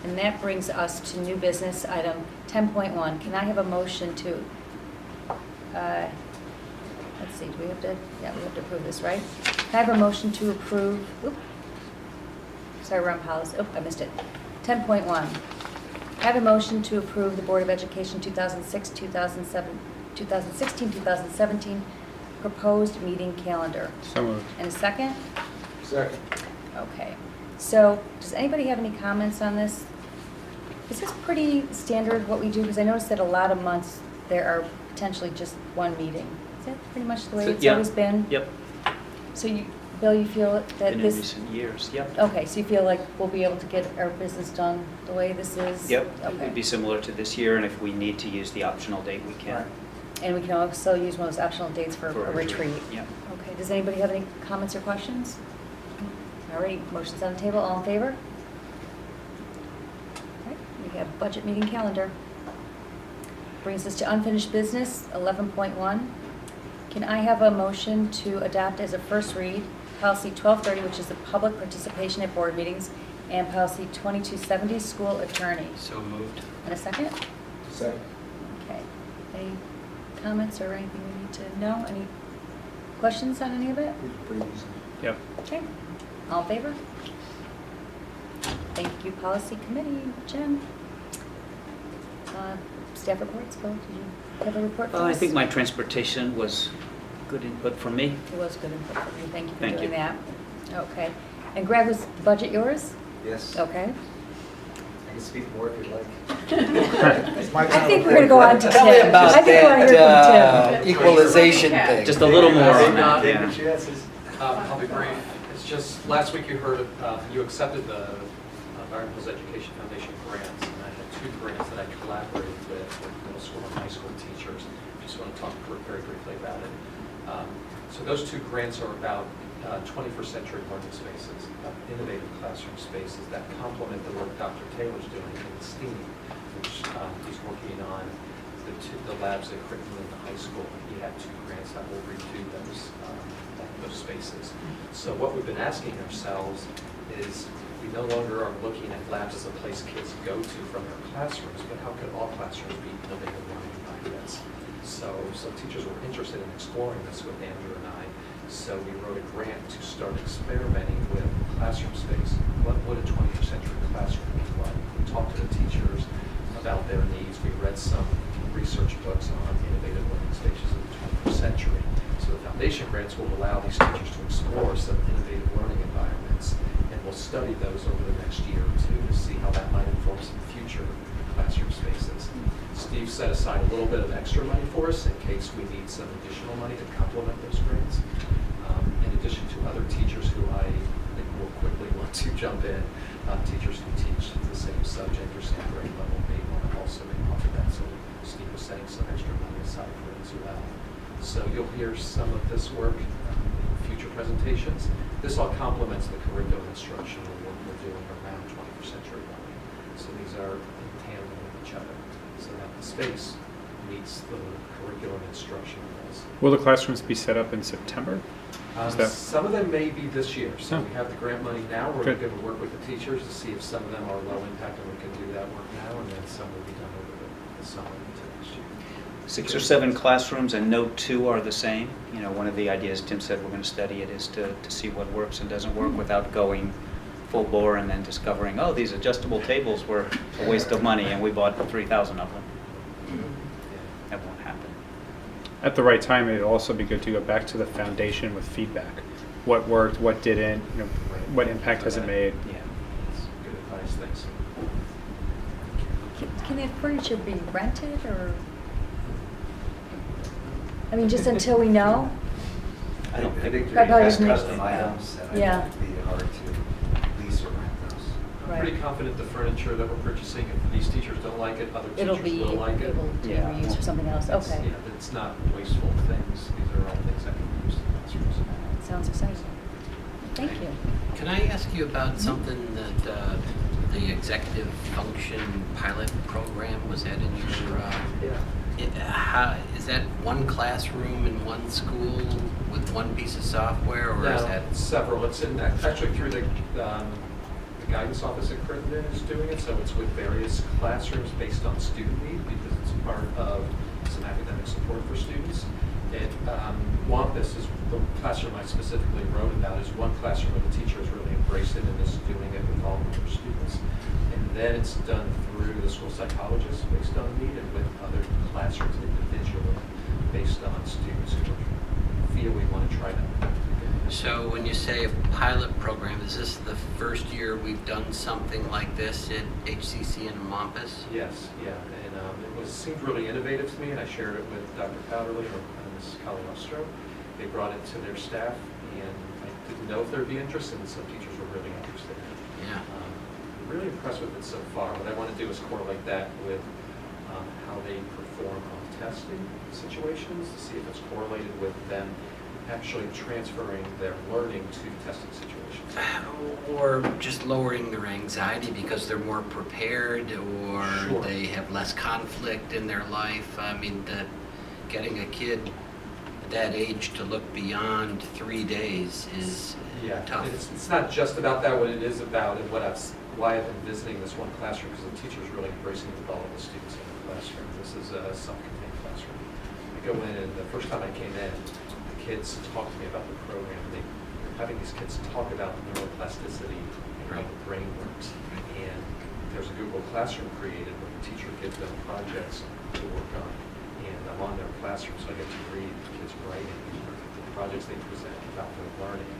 And that brings us to new business item 10.1. Can I have a motion to, let's see, do we have to, yeah, we have to approve this, right? Can I have a motion to approve, sorry, we're on policy, I missed it. 10.1. I have a motion to approve the Board of Education 2016-2017 proposed meeting calendar. So moved. And a second? Second. Okay. So, does anybody have any comments on this? Is this pretty standard what we do? Because I noticed that a lot of months there are potentially just one meeting. Is that pretty much the way it's always been? Yep. So you, Bill, you feel that In this... recent years, yep. Okay, so you feel like we'll be able to get our business done the way this is? Yep, it Okay. would be similar to this year, and if we need to use the optional date, we can. Right. And we can also use one of those optional dates for For a retreat. Yep. Okay, does anybody have any comments or questions? All right, motion's on the table, all in favor? All right, we have budget meeting calendar. Brings us to unfinished business, 11.1. Can I have a motion to adopt as a first read policy 1230, which is the public participation at board meetings, and policy 2270, school attorney? So moved. And a second? Second. Okay. Any comments or anything we need to know? Any questions on any of it? Pretty easy. Yep. Okay. All in favor? Thank you, policy committee. Jen? Staff reports, Bill, did you have a report for us? I think my transportation was good input from me. It was good input for you. Thank you for Thank doing you. that. Okay. And Greg, was the budget yours? Yes. Okay. I can speak more if you'd like. It's my I time think to we're going to go on to Tim. Tell me about I think we want to hear from that Tim. equalization thing. Just a little more on that, David yeah. chances. I'll be brief. It's just, last week you heard, you accepted the Environmental Education Foundation grants, and I had 2 grants that I collaborated with middle school and high school teachers. Just want to talk very briefly about it. So those 2 grants are about 21st century learning spaces, innovative classroom spaces that complement the work Dr. Taylor's doing in STEAM, which he's working on the labs at curriculum in the high school. He had 2 grants that will redo those spaces. So what we've been asking ourselves is, we no longer are looking at labs as a place kids go to from their classrooms, but how could all classrooms be innovative learning environments? So some teachers were interested in exploring this with Andrew and I. So we wrote a grant to start experimenting with classroom space. What would a 21st century classroom look like? We talked to the teachers about their needs. We read some research books on innovative learning spaces in the 21st century. So the foundation grants will allow these teachers to explore some innovative learning environments, and we'll study those over the next year or 2 to see how that might inform some future classroom spaces. Steve set aside a little bit of extra money for us in case we need some additional money to complement those grants. In addition to other teachers who I think will quickly want to jump in, teachers who teach the same subject or same grade level may want to also be offered that. So Steve was setting some extra money aside for it as well. So you'll hear some of this work in future presentations. This all complements the curriculum instruction and work we're doing around 21st century learning. So these are in tandem with each other, so that the space meets the curriculum instruction goals. Will the classrooms be set up in September? Is that- Some of them may be this year. So Oh. we have the grant money now. We're Good. going to work with the teachers to see if some of them are low impact and we can do that work now, and then some will be done over the summer into next year. 6 or 7 classrooms, and no 2 are the same. You know, one of the ideas Tim said we're going to study it is to see what works and doesn't work without going full bore and then discovering, oh, these adjustable tables were a waste of money and we bought 3,000 of them. That won't happen. At the right time, it'd also be good to go back to the foundation with feedback. What worked, what didn't, you know, what impact has it made? Yeah. That's good advice. Thanks. Can that furniture be rented or? I mean, just until we know? I don't think they're Probably best doesn't make- custom items, and I Yeah. think it'd be hard to lease or rent those. I'm Right. pretty confident the furniture that we're purchasing, if these teachers don't like it, other It'll teachers be will like it. able to be Yeah. reused for something else. It's- Okay. Yeah, it's not wasteful things. These are all things that can be used in classrooms. Sounds exciting. Thank you. Can I ask you about something that the executive function pilot program was that in your? Is that one classroom in one school with one piece of software, or is No, that? several? It's in actually through the the guidance office at Crittenden is doing it, so it's with various classrooms based on student need, because it's part of some academic support for students. And Wampus is the classroom I specifically wrote about, is one classroom where the teacher has really embraced it and is doing it with all of their students. And then it's done through the school psychologist based on need, and with other classrooms individually based on students who feel we want to try that. So when you say a pilot program, is this the first year we've done something like this at HCC and Wampus? Yes, yeah, and seemed really innovative to me, and I shared it with Dr. Powderly and Ms. Cagliostro. They brought it to their staff, and I didn't know if there'd be interest, and some teachers were really interested in it. Yeah. Really impressed with it so far. What I want to do is correlate that with how they perform on testing situations, to see if it's correlated with them actually transferring their learning to testing situations. Or just lowering their anxiety because they're more prepared, or Sure. they have less conflict in their life. I mean, getting a kid at that age to look beyond 3 days is Yeah, tough. it's not just about that. What it is about, and why I've been visiting this one classroom, because the teacher's really embracing it with all of the students in the classroom. This is a self-contained classroom. I go in, and the first time I came in, the kids talked to me about the program. They're having these kids talk about neuroplasticity and how the brain works. And there's a Google Classroom created where the teacher gives them projects to work on. And I'm on their classroom, so I get to read the kids' writing, the projects they present about their learning.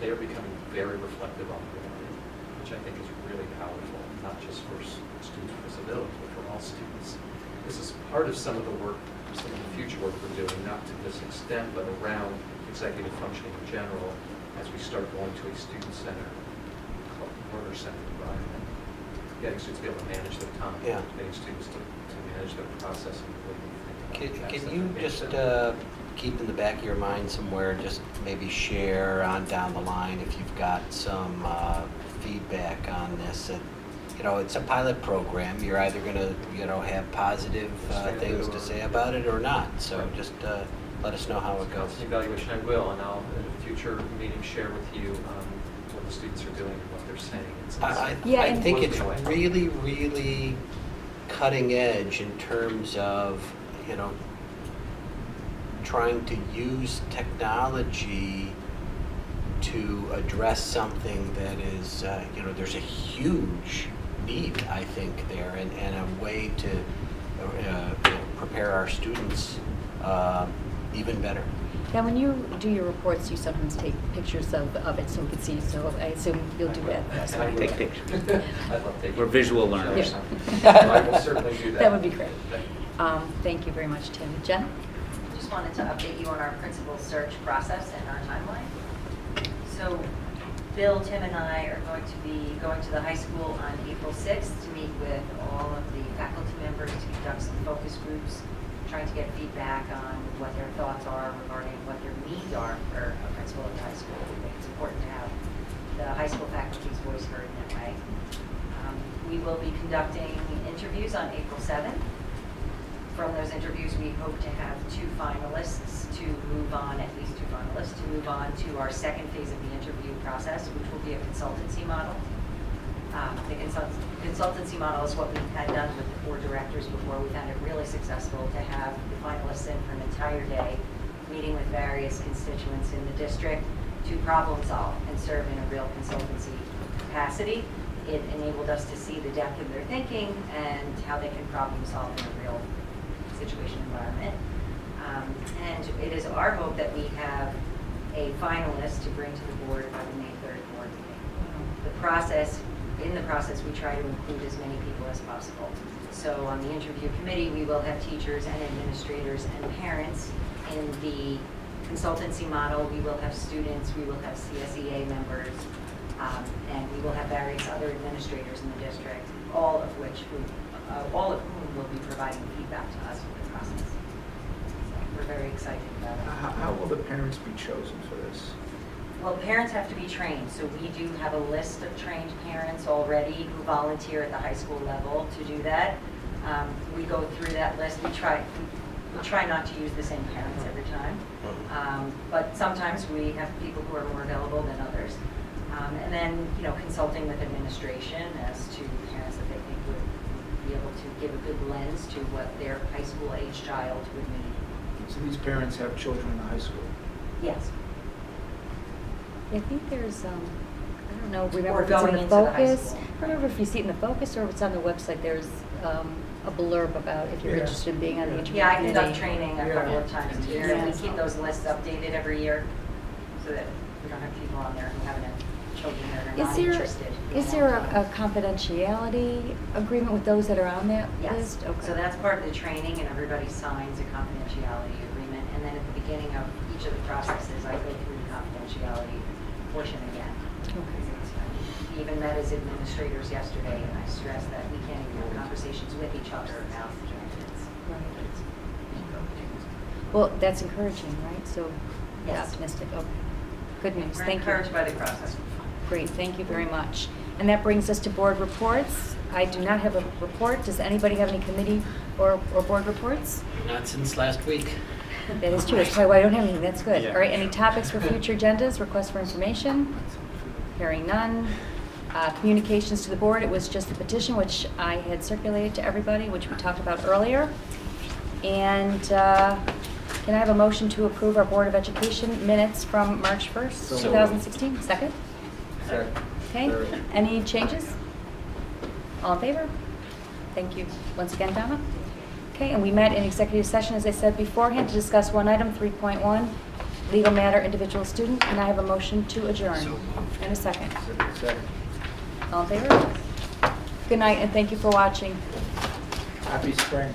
They are becoming very reflective on their learning, which I think is really powerful, not just for students with disabilities, but for all students. This is part of some of the work, some of the future work we're doing, not to this extent, but around executive functioning in general, as we start going to a student-centered, learner-centered environment. Getting students to be able to manage their time, Yeah. getting students to manage their process and the way they think about Can tasks you that make just sense. keep in the back of your mind somewhere, just maybe share on down the line if you've got some feedback on this? It's a pilot program. You're either going to, have positive things to say about it or not. So just let us know how it goes. The evaluation, I will, and I'll, in a future meeting, share with you what the students are doing and what they're saying. I think it's really, really cutting edge in terms of, trying to use technology to address something that is, there's a huge need, I think, there, and a way to prepare our students even better. Now, when you do your reports, you sometimes take pictures of it so we can see, so I assume you'll do that. I will. Take pictures. I love taking We're visual pictures. learners. I will certainly do that. That would be great. Thank you very much, Tim. Jen? Just wanted to update you on our principal search process and our timeline. So Bill, Tim, and I are going to be going to the high school on April 6th to meet with all of the faculty members to conduct some focus groups, trying to get feedback on what their thoughts are regarding what their needs are for a principal at the high school. We think it's important to have the high school faculty's voice heard in that way. We will be conducting interviews on April 7th. From those interviews, we hope to have at least two finalists to move on to our second phase of the interview process, which will be a consultancy model. The consultancy model is what we've had done with the 4 directors before. We found it really successful to have the finalists in for an entire day, meeting with various constituents in the district to problem solve and serve in a real consultancy capacity. It enabled us to see the depth of their thinking and how they can problem solve in a real situation environment. And it is our hope that we have a finalist to bring to the board by the May 3rd board meeting. In the process, we try to include as many people as possible. So on the interview committee, we will have teachers and administrators and parents. In the consultancy model, we will have students, we will have CSEA members, and we will have various other administrators in the district, all of whom will be providing feedback to us for the process. So we're very excited about it. How will the parents be chosen for this? Well, parents have to be trained, so we do have a list of trained parents already who volunteer at the high school level to do that. We go through that list. We try not to use the same parents every time, but sometimes we have people who are more available than others. And then, consulting with administration as to parents that they think would be able to give a good lens to what their high school age child would need. So these parents have children in high school. Yes. I think there's, I don't know, remember Or if it's in going the into the high focus. school. I don't remember if you see it in the focus or if it's on the website, there's a blurb about if you're Yeah. interested in being on the interview Yeah, I committee. conduct training a couple of times a year, and we Yeah. keep those lists updated every year so that we don't have people on there who haven't had children that are Is not there, interested. is there a confidentiality agreement with those that are on that Yes, list? Okay. so that's part of the training, and everybody signs a confidentiality agreement. And then at the beginning of each of the processes, I go through the confidentiality portion again. Okay. We even met as administrators yesterday, and I stressed that we can't even have conversations with each other about candidates. Right. Well, that's encouraging, right? So, Yes. optimistic, okay. Good news, We're thank you. encouraged by the process. Great, thank you very much. And that brings us to board reports. I do not have a report. Does anybody have any committee or board reports? Not since last week. That is true, that's probably why I don't have anything, that's good. Yeah. All right, any topics for future agendas, requests for information? Hearing none. Communications to the board, it was just the petition, which I had circulated to everybody, which we talked about earlier. And can I have a motion to approve our Board of Education minutes from March 1st, So 2016? Second? Second. Okay, Third. any changes? All in favor? Thank you once again, Donna. Okay, and we met in executive session, as I said beforehand, to discuss one item, 3.1, legal matter, individual student. Can I have a motion to adjourn? So moved. And a second. Second. All in favor? Good night, and thank you for watching. Happy spring.